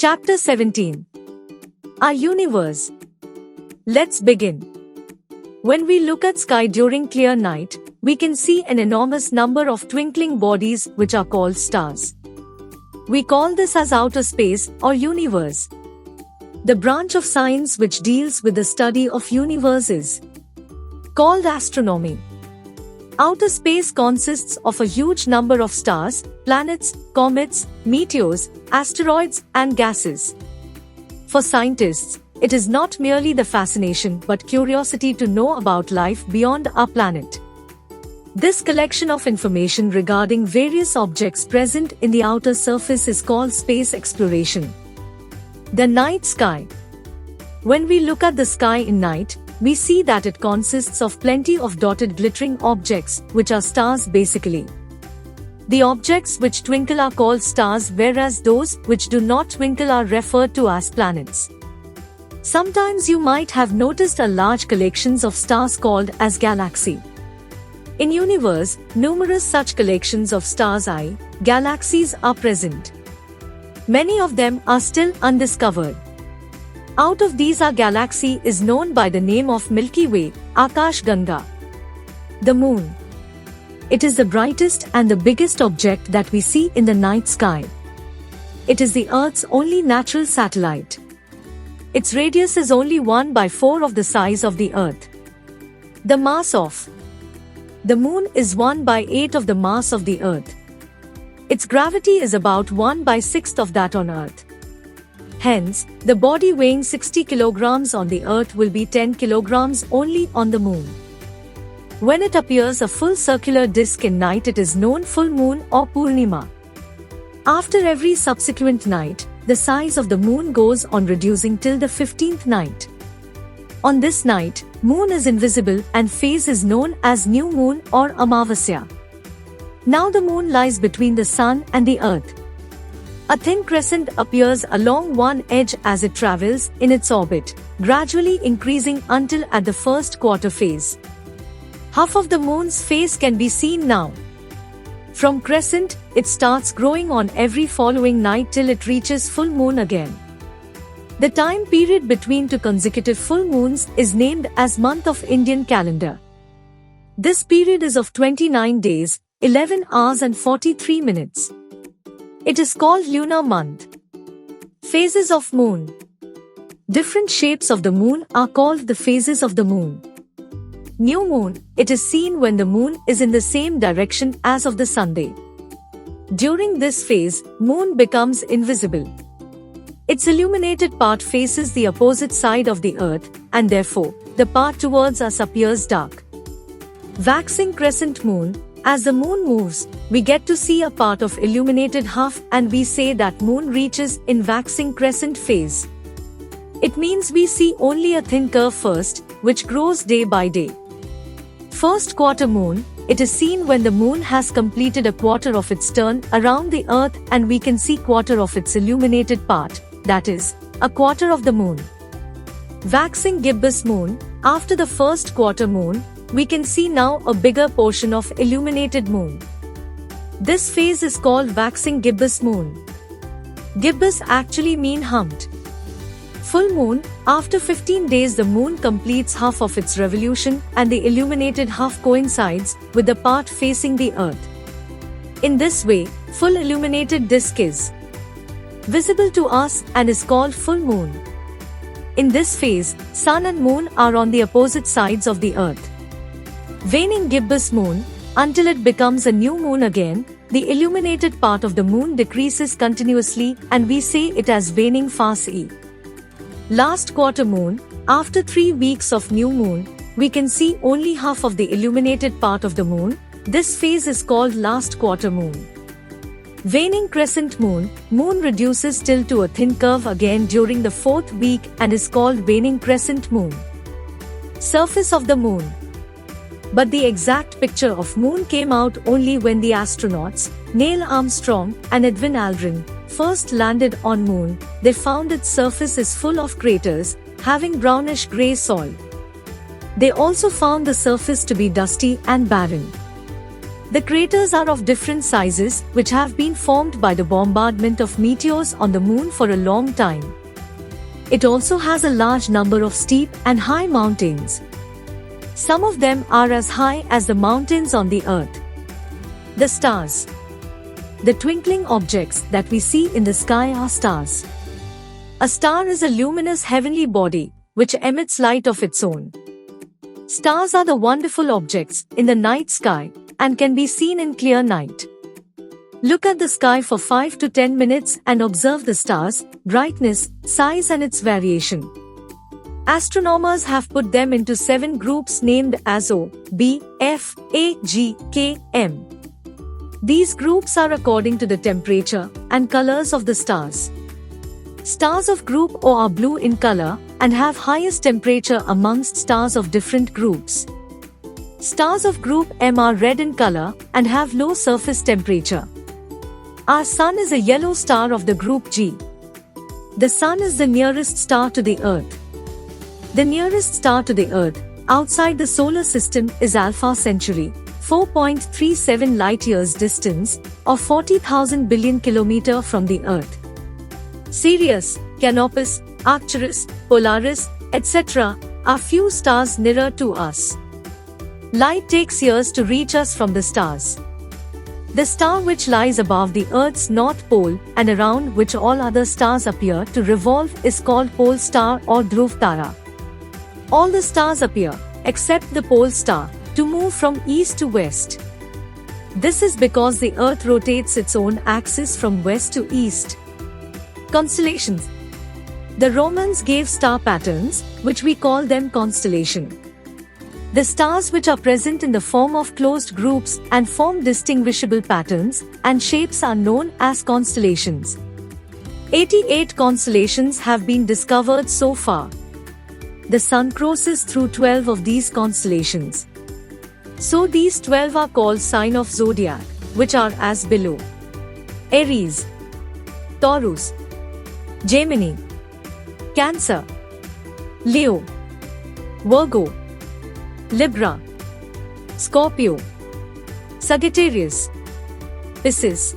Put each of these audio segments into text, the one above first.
Chapter 17. Our Universe. Let's begin. When we look at sky during clear night, we can see an enormous number of twinkling bodies which are called stars. We call this as outer space or universe. The branch of science which deals with the study of universe is called astronomy. Outer space consists of a huge number of stars, planets, comets, meteors, asteroids, and gases. For scientists, it is not merely the fascination but curiosity to know about life beyond our planet. This collection of information regarding various objects present in the outer surface is called space exploration. The night sky. When we look at the sky in night, we see that it consists of plenty of dotted glittering objects, which are stars basically. The objects which twinkle are called stars, whereas those which do not twinkle are referred to as planets. Sometimes you might have noticed a large collections of stars called as galaxy. In universe, numerous such collections of stars galaxies are present. Many of them are still undiscovered. Out of these, our galaxy is known by the name of Milky Way, Akash Ganga. The Moon. It is the brightest and the biggest object that we see in the night sky. It is the Earth's only natural satellite. Its radius is only 1/4 of the size of the Earth. The mass of the Moon is 1/8 of the mass of the Earth. Its gravity is about 1/6 of that on Earth. Hence, the body weighing 60 kilograms on the Earth will be 10 kilograms only on the Moon. When it appears a full circular disk in night, it is known full moon or Purnima. After every subsequent night, the size of the Moon goes on reducing till the 15th night. On this night, Moon is invisible and phase is known as new moon or Amavasya. Now the Moon lies between the Sun and the Earth. A thin crescent appears along one edge as it travels in its orbit, gradually increasing until at the first quarter phase. Half of the Moon's face can be seen now. From crescent, it starts growing on every following night till it reaches full moon again. The time period between two consecutive full moons is named as month of Indian calendar. This period is of 29 days, 11 hours and 43 minutes. It is called lunar month. Phases of Moon. Different shapes of the Moon are called the phases of the Moon. New moon, it is seen when the Moon is in the same direction as of the Sunday. During this phase, Moon becomes invisible. Its illuminated part faces the opposite side of the Earth, and therefore, the part towards us appears dark. Waxing crescent moon. As the Moon moves, we get to see a part of illuminated half, and we say that Moon reaches in waxing crescent phase. It means we see only a thin curve first, which grows day by day. First quarter moon, it is seen when the Moon has completed a quarter of its turn around the Earth, and we can see quarter of its illuminated part, that is, a quarter of the Moon. Waxing gibbous moon. After the first quarter moon, we can see now a bigger portion of illuminated moon. This phase is called waxing gibbous moon. Gibbous actually mean humped. Full moon. After 15 days the Moon completes half of its revolution and the illuminated half coincides with the part facing the Earth. In this way, full illuminated disk is visible to us and is called full moon. In this phase, Sun and Moon are on the opposite sides of the Earth. Waning gibbous moon. Until it becomes a new moon again, the illuminated part of the Moon decreases continuously and we say it as waning phase E. Last quarter moon. After 3 weeks of new moon, we can see only half of the illuminated part of the Moon. This phase is called last quarter moon. Waning crescent moon. Moon reduces till to a thin curve again during the 4th week and is called waning crescent moon. Surface of the Moon. But the exact picture of Moon came out only when the astronauts, Neil Armstrong and Edwin Aldrin, first landed on Moon. They found its surface is full of craters, having brownish grey soil. They also found the surface to be dusty and barren. The craters are of different sizes, which have been formed by the bombardment of meteors on the moon for a long time. It also has a large number of steep and high mountains. Some of them are as high as the mountains on the Earth. The stars. The twinkling objects that we see in the sky are stars. A star is a luminous heavenly body, which emits light of its own. Stars are the wonderful objects in the night sky and can be seen in clear night. Look at the sky for 5 to 10 minutes and observe the stars, brightness, size and its variation. Astronomers have put them into 7 groups named as O, B, F, A, G, K, M. These groups are according to the temperature and colors of the stars. Stars of group O are blue in color and have highest temperature amongst stars of different groups. Stars of group M are red in color and have low surface temperature. Our Sun is a yellow star of the group G. The Sun is the nearest star to the Earth. The nearest star to the Earth, outside the solar system, is Alpha Centauri, 4.37 light-years distance, or 40,000 billion km from the Earth. Sirius, Canopus, Arcturus, Polaris, etc. are few stars nearer to us. Light takes years to reach us from the stars. The star which lies above the Earth's north pole and around which all other stars appear to revolve is called pole star or Dhruv Tara. All the stars appear, except the pole star, to move from east to west. This is because the Earth rotates its own axis from west to east. Constellations. The Romans gave star patterns, which we call them constellation. The stars which are present in the form of closed groups and form distinguishable patterns and shapes are known as constellations. 88 constellations have been discovered so far. The Sun crosses through 12 of these constellations. So these 12 are called sign of zodiac, which are as below: Aries, Taurus, Gemini, Cancer, Leo, Virgo, Libra, Scorpio, Sagittarius, Pisces,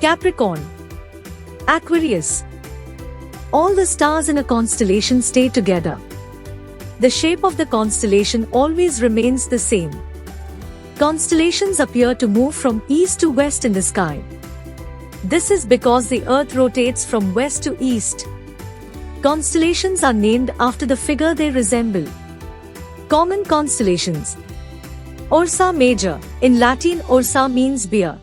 Capricorn, Aquarius. All the stars in a constellation stay together. The shape of the constellation always remains the same. Constellations appear to move from east to west in the sky. This is because the Earth rotates from west to east. Constellations are named after the figure they resemble. Common constellations. Ursa Major, in Latin Ursa means bear.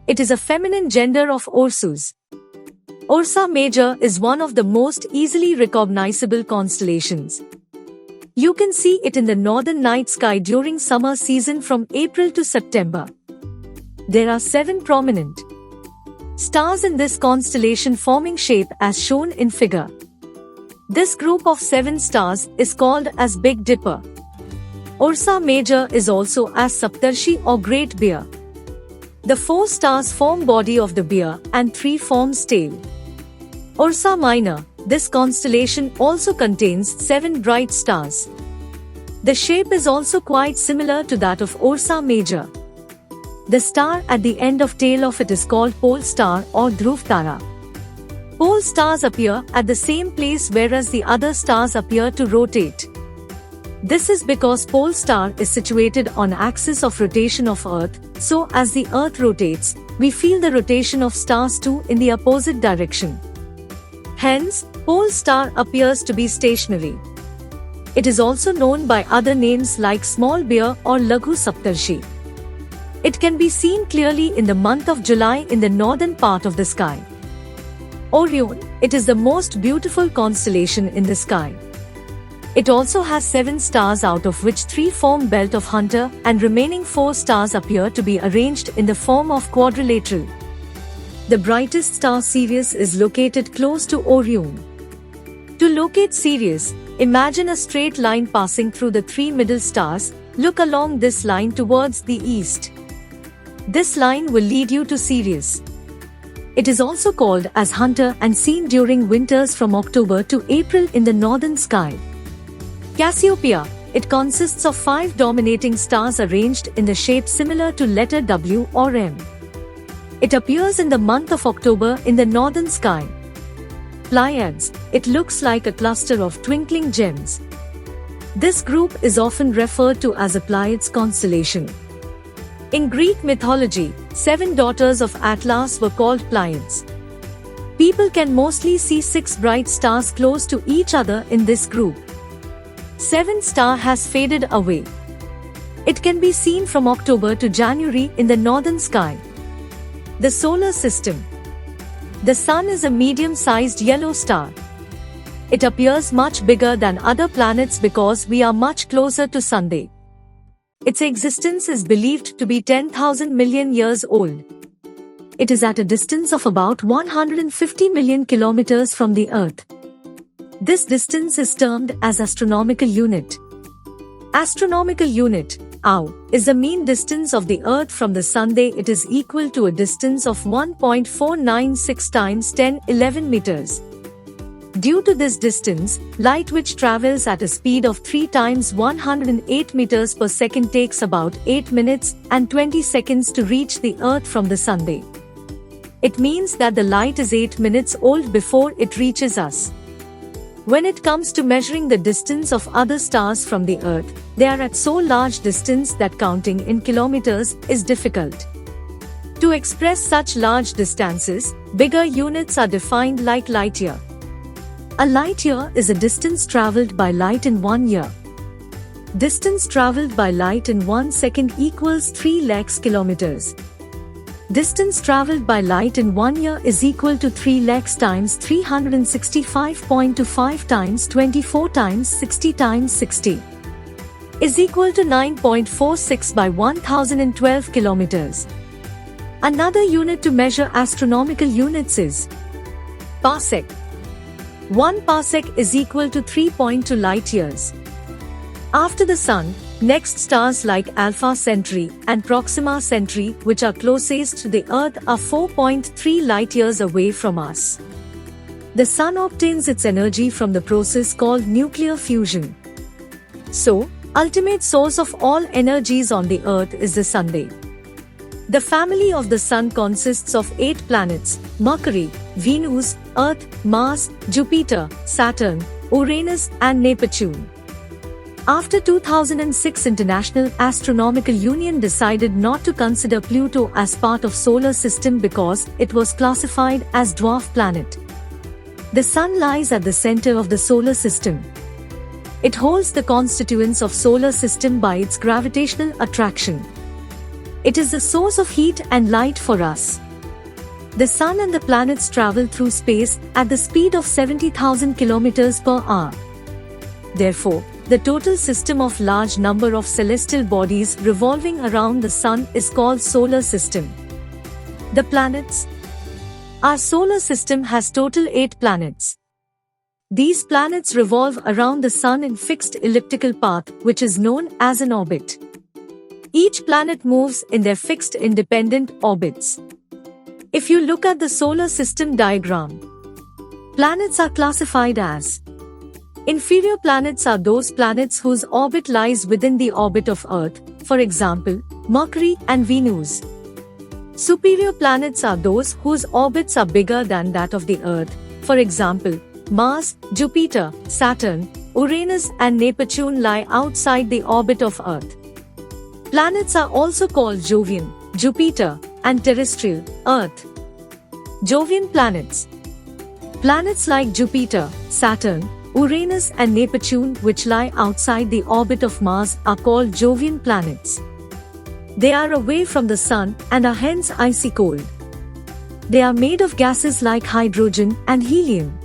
It is a feminine gender of Ursus. Ursa Major is one of the most easily recognizable constellations. You can see it in the northern night sky during summer season from April to September. There are 7 prominent stars in this constellation forming shape as shown in figure. This group of 7 stars is called as Big Dipper. Ursa Major is also as Saptarshi or Great Bear. The 4 stars form body of the bear and 3 forms tail. Ursa Minor, this constellation also contains 7 bright stars. The shape is also quite similar to that of Ursa Major. The star at the end of tail of it is called pole star or Dhruv Tara. Pole stars appear at the same place whereas the other stars appear to rotate. This is because pole star is situated on axis of rotation of Earth, so as the Earth rotates, we feel the rotation of stars too in the opposite direction. Hence, pole star appears to be stationary. It is also known by other names like small bear or Laghu Saptarshi. It can be seen clearly in the month of July in the northern part of the sky. Orion, it is the most beautiful constellation in the sky. It also has 7 stars out of which 3 form Belt of Hunter and remaining 4 stars appear to be arranged in the form of quadrilateral. The brightest star Sirius is located close to Orion. To locate Sirius, imagine a straight line passing through the 3 middle stars. Look along this line towards the east. This line will lead you to Sirius. It is also called as Hunter and seen during winters from October to April in the northern sky. Cassiopeia, It consists of 5 dominating stars arranged in the shape similar to letter W or M. It appears in the month of October in the northern sky. Pleiades. It looks like a cluster of twinkling gems. This group is often referred to as a Pleiades constellation. In Greek mythology, 7 daughters of Atlas were called Pleiades. People can mostly see 6 bright stars close to each other in this group. 7th star has faded away. It can be seen from October to January in the northern sky. The solar system. The Sun is a medium-sized yellow star. It appears much bigger than other planets because we are much closer to Sunday. Its existence is believed to be 10,000 million years old. It is at a distance of about 150 million kilometers from the Earth. This distance is termed as astronomical unit. Astronomical unit, AU, is the mean distance of the Earth from the Sunday. It is equal to a distance of 1.496 times 1011 meters. Due to this distance, light which travels at a speed of 3 times 108 meters per second takes about 8 minutes and 20 seconds to reach the Earth from the Sunday. It means that the light is 8 minutes old before it reaches us. When it comes to measuring the distance of other stars from the Earth, they are at so large distance that counting in kilometers is difficult. To express such large distances, bigger units are defined like light year. A light year is a distance traveled by light in 1 year. Distance traveled by light in 1 second equals 3 lakhs kilometers. Distance traveled by light in 1 year is equal to 3 lakhs times 365.25 times 24 times 60 times 60 is equal to 9.46 by 1012 kilometers. Another unit to measure astronomical units is parsec. 1 parsec is equal to 3.2 light years. After the Sun, next stars like Alpha Centauri and Proxima Centauri, which are closest to the Earth, are 4.3 light years away from us. The Sun obtains its energy from the process called nuclear fusion. So, ultimate source of all energies on the Earth is the Sunday. The family of the Sun consists of 8 planets: Mercury, Venus, Earth, Mars, Jupiter, Saturn, Uranus, and Neptune. After 2006, International Astronomical Union decided not to consider Pluto as part of solar system because it was classified as dwarf planet. The Sun lies at the center of the solar system. It holds the constituents of solar system by its gravitational attraction. It is the source of heat and light for us. The Sun and the planets travel through space at the speed of 70,000 kilometers per hour. Therefore, the total system of large number of celestial bodies revolving around the Sun is called solar system. The planets. Our solar system has total 8 planets. These planets revolve around the Sun in fixed elliptical path, which is known as an orbit. Each planet moves in their fixed independent orbits. If you look at the solar system diagram, planets are classified as inferior planets are those planets whose orbit lies within the orbit of Earth, for example, Mercury and Venus. Superior planets are those whose orbits are bigger than that of the Earth, for example, Mars, Jupiter, Saturn, Uranus and Neptune lie outside the orbit of Earth. Planets are also called Jovian, Jupiter, and terrestrial, Earth. Jovian planets. Planets like Jupiter, Saturn, Uranus and Neptune, which lie outside the orbit of Mars, are called Jovian planets. They are away from the Sun and are hence icy cold. They are made of gases like hydrogen and helium.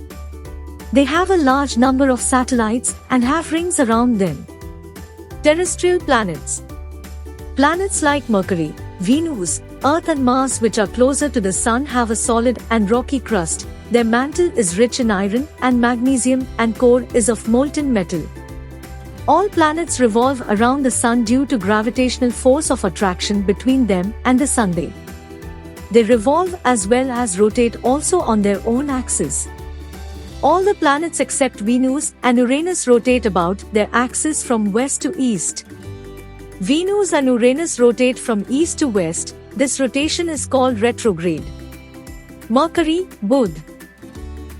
They have a large number of satellites and have rings around them. Terrestrial planets. Planets like Mercury, Venus, Earth and Mars, which are closer to the Sun, have a solid and rocky crust. Their mantle is rich in iron and magnesium and core is of molten metal. All planets revolve around the Sun due to gravitational force of attraction between them and the Sunday. They revolve as well as rotate also on their own axis. All the planets except Venus and Uranus rotate about their axis from west to east. Venus and Uranus rotate from east to west. This rotation is called retrograde. Mercury, Buddh.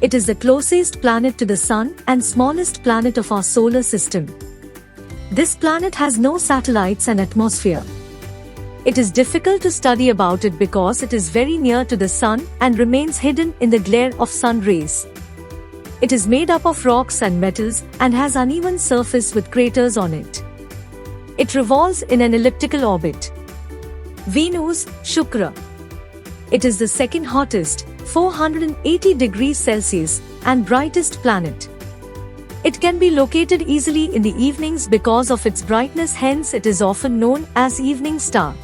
It is the closest planet to the Sun and smallest planet of our solar system. This planet has no satellites and atmosphere. It is difficult to study about it because it is very near to the Sun and remains hidden in the glare of sun rays. It is made up of rocks and metals and has uneven surface with craters on it. It revolves in an elliptical orbit. Venus, Shukra. It is the second hottest, 480 degrees Celsius, and brightest planet. It can be located easily in the evenings because of its brightness, hence it is often known as evening star.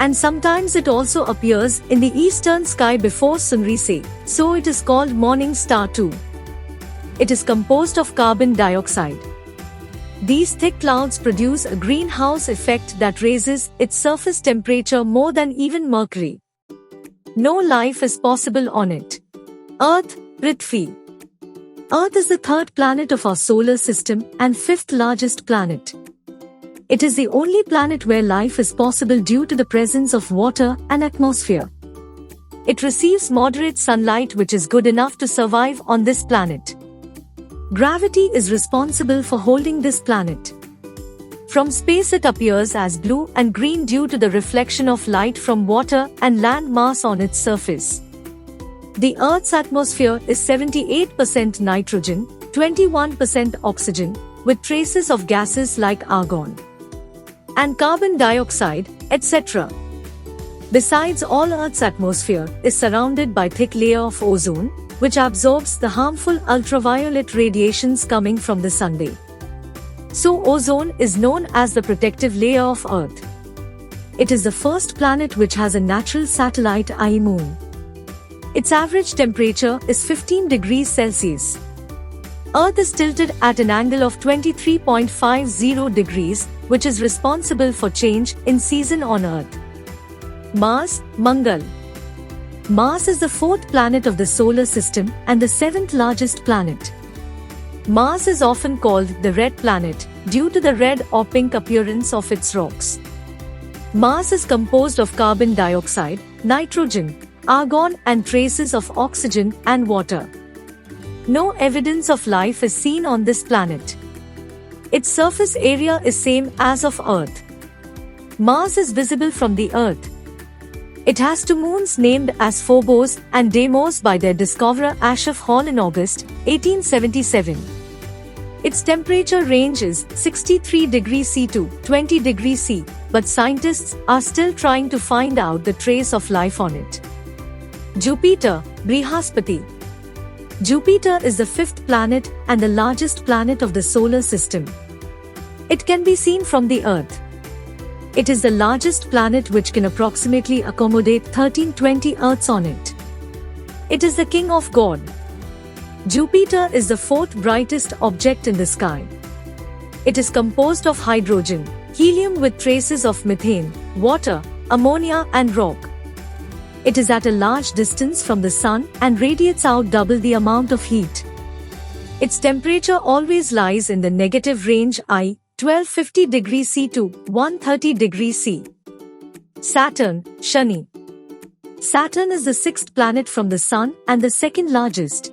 And sometimes it also appears in the eastern sky before sunrise, so it is called morning star too. It is composed of carbon dioxide. These thick clouds produce a greenhouse effect that raises its surface temperature more than even Mercury. No life is possible on it. Earth, Prithvi. Earth is the third planet of our solar system and fifth largest planet. It is the only planet where life is possible due to the presence of water and atmosphere. It receives moderate sunlight, which is good enough to survive on this planet. Gravity is responsible for holding this planet. From space it appears as blue and green due to the reflection of light from water and land mass on its surface. The Earth's atmosphere is 78% nitrogen, 21% oxygen, with traces of gases like argon and carbon dioxide, etc. Besides, all Earth's atmosphere is surrounded by thick layer of ozone, which absorbs the harmful ultraviolet radiations coming from the sunray. So ozone is known as the protective layer of Earth. It is the first planet which has a natural satellite eye moon. Its average temperature is 15 degrees Celsius. Earth is tilted at an angle of 23.50 degrees, which is responsible for change in season on Earth. Mars, Mangal. Mars is the fourth planet of the solar system and the seventh largest planet. Mars is often called the red planet due to the red or pink appearance of its rocks. Mars is composed of carbon dioxide, nitrogen, argon and traces of oxygen and water. No evidence of life is seen on this planet. Its surface area is same as of Earth. Mars is visible from the Earth. It has two moons named as Phobos and Deimos by their discoverer Asaph Hall in August 1877. Its temperature range is 63 degrees C to 20 degrees C, but scientists are still trying to find out the trace of life on it. Jupiter, Brihaspati. Jupiter is the fifth planet and the largest planet of the solar system. It can be seen from the Earth. It is the largest planet which can approximately accommodate 1320 Earths on it. It is the king of God. Jupiter is the fourth brightest object in the sky. It is composed of hydrogen, helium with traces of methane, water, ammonia and rock. It is at a large distance from the Sun and radiates out double the amount of heat. Its temperature always lies in the negative range I, 1250 degrees C to 130 degrees C. Saturn, Shani. Saturn is the sixth planet from the Sun and the second largest.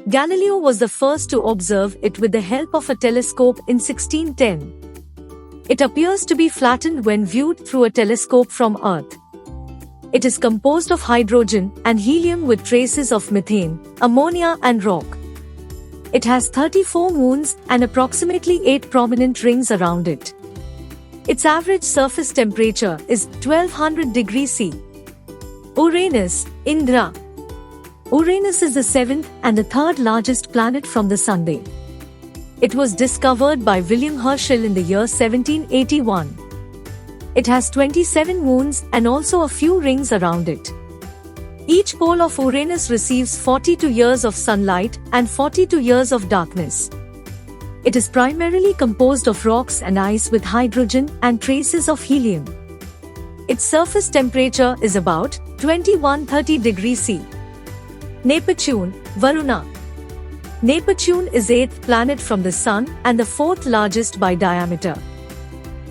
Galileo was the first to observe it with the help of a telescope in 1610. It appears to be flattened when viewed through a telescope from Earth. It is composed of hydrogen and helium with traces of methane, ammonia and rock. It has 34 moons and approximately 8 prominent rings around it. Its average surface temperature is 1200 degrees C. Uranus, Indra. Uranus is the seventh and the third largest planet from the Sun. It was discovered by William Herschel in the year 1781. It has 27 moons and also a few rings around it. Each pole of Uranus receives 42 years of sunlight and 42 years of darkness. It is primarily composed of rocks and ice with hydrogen and traces of helium. Its surface temperature is about 2130 degrees C. Neptune, Varuna. Neptune is 8th planet from the Sun and the 4th largest by diameter.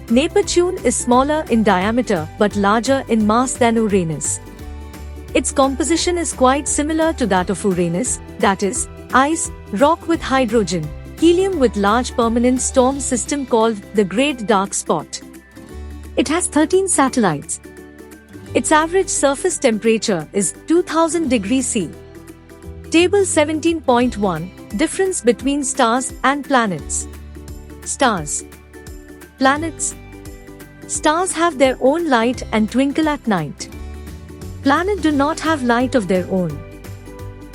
Neptune is smaller in diameter but larger in mass than Uranus. Its composition is quite similar to that of Uranus, that is, ice, rock with hydrogen, helium with large permanent storm system called the Great Dark Spot. It has 13 satellites. Its average surface temperature is 2000 degrees C. Table 17.1 Difference between stars and planets. Stars. Planets. Stars have their own light and twinkle at night. Planets do not have light of their own.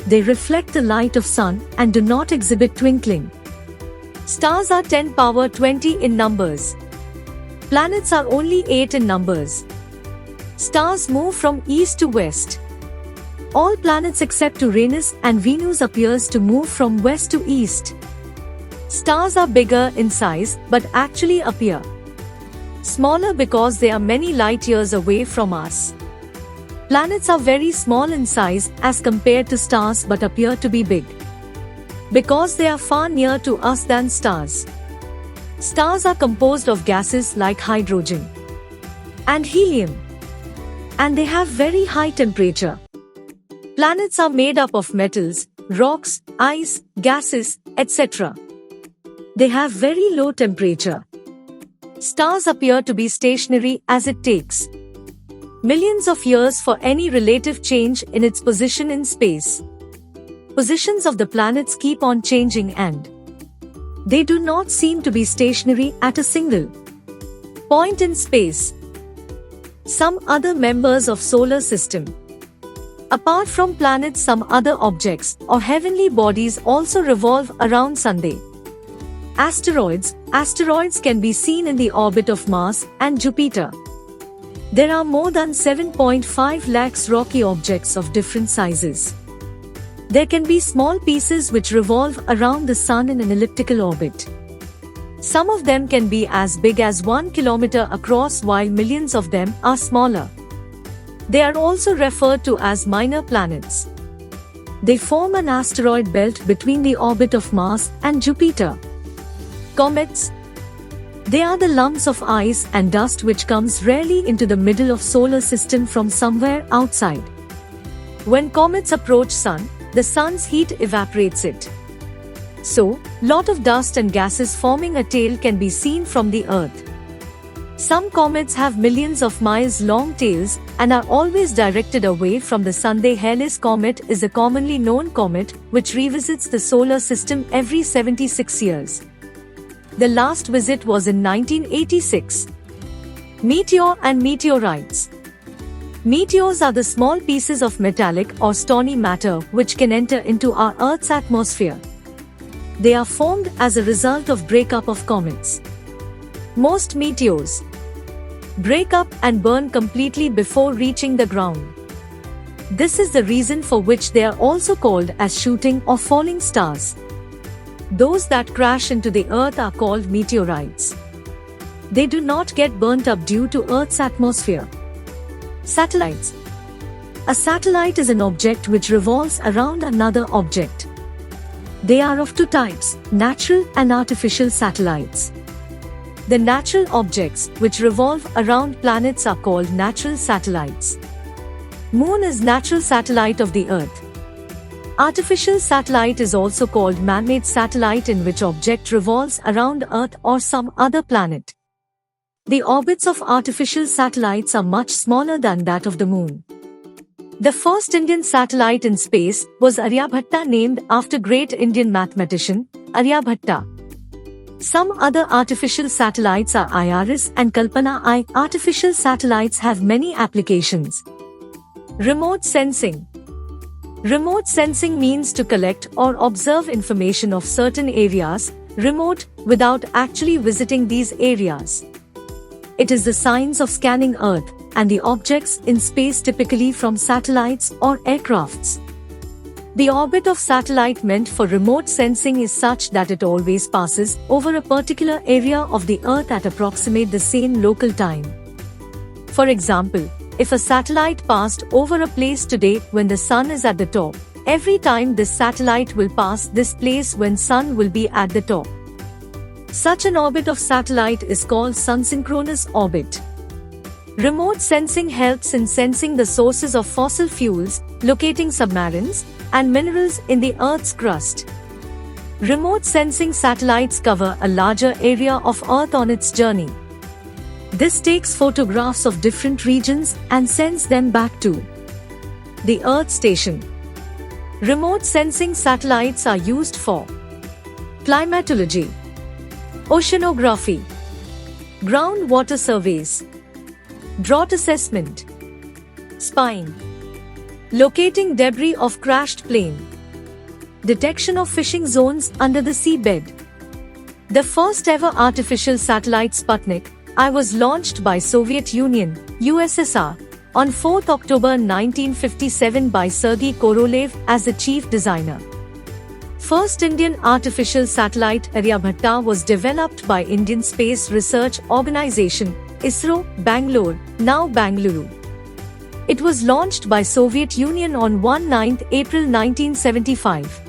They reflect the light of sun and do not exhibit twinkling. Stars are 10 power 20 in numbers. Planets are only 8 in numbers. Stars move from east to west. All planets except Uranus and Venus appears to move from west to east. Stars are bigger in size but actually appear smaller because they are many light years away from us. Planets are very small in size as compared to stars but appear to be big because they are far nearer to us than stars. Stars are composed of gases like hydrogen and helium, and they have very high temperature. Planets are made up of metals, rocks, ice, gases, etc. They have very low temperature. Stars appear to be stationary as it takes millions of years for any relative change in its position in space. Positions of the planets keep on changing and they do not seem to be stationary at a single point in space. Some other members of solar system. Apart from planets, some other objects or heavenly bodies also revolve around Sunday. Asteroids. Asteroids can be seen in the orbit of Mars and Jupiter. There are more than 7.5 lakhs rocky objects of different sizes. There can be small pieces which revolve around the Sun in an elliptical orbit. Some of them can be as big as 1 kilometer across while millions of them are smaller. They are also referred to as minor planets. They form an asteroid belt between the orbit of Mars and Jupiter. Comets. They are the lumps of ice and dust which comes rarely into the middle of solar system from somewhere outside. When comets approach Sun, the Sun's heat evaporates it. So, lot of dust and gases forming a tail can be seen from the Earth. Some comets have millions of miles long tails and are always directed away from the Sun. The Halley's Comet is a commonly known comet which revisits the solar system every 76 years. The last visit was in 1986. Meteor and meteorites. Meteors are the small pieces of metallic or stony matter which can enter into our Earth's atmosphere. They are formed as a result of breakup of comets. Most meteors break up and burn completely before reaching the ground. This is the reason for which they are also called as shooting or falling stars. Those that crash into the Earth are called meteorites. They do not get burnt up due to Earth's atmosphere. Satellites. A satellite is an object which revolves around another object. They are of two types, natural and artificial satellites. The natural objects, which revolve around planets, are called natural satellites. Moon is natural satellite of the Earth. Artificial satellite is also called man-made satellite, in which object revolves around Earth or some other planet. The orbits of artificial satellites are much smaller than that of the Moon. The first Indian satellite in space was Aryabhatta, named after great Indian mathematician Aryabhatta. Some other artificial satellites are IRIS and Kalpana I. Artificial satellites have many applications. Remote sensing. Remote sensing means to collect or observe information of certain areas, remote, without actually visiting these areas. It is the science of scanning Earth and the objects in space, typically from satellites or aircrafts. The orbit of satellite meant for remote sensing is such that it always passes over a particular area of the Earth at approximate the same local time. For example, if a satellite passed over a place today when the sun is at the top, Every time this satellite will pass this place when sun will be at the top. Such an orbit of satellite is called sun-synchronous orbit. Remote sensing helps in sensing the sources of fossil fuels, locating submarines, and minerals in the Earth's crust. Remote sensing satellites cover a larger area of Earth on its journey. This takes photographs of different regions and sends them back to the Earth station. Remote sensing satellites are used for climatology, oceanography, groundwater surveys, drought assessment, spying, locating debris of crashed plane, detection of fishing zones under the seabed. The first ever artificial satellite Sputnik I was launched by Soviet Union, USSR, on 4 October 1957 by Sergei Korolev as the chief designer. First Indian artificial satellite Aryabhatta was developed by Indian Space Research Organisation, ISRO, Bangalore, now Bangalore. It was launched by Soviet Union on 19 April 1975.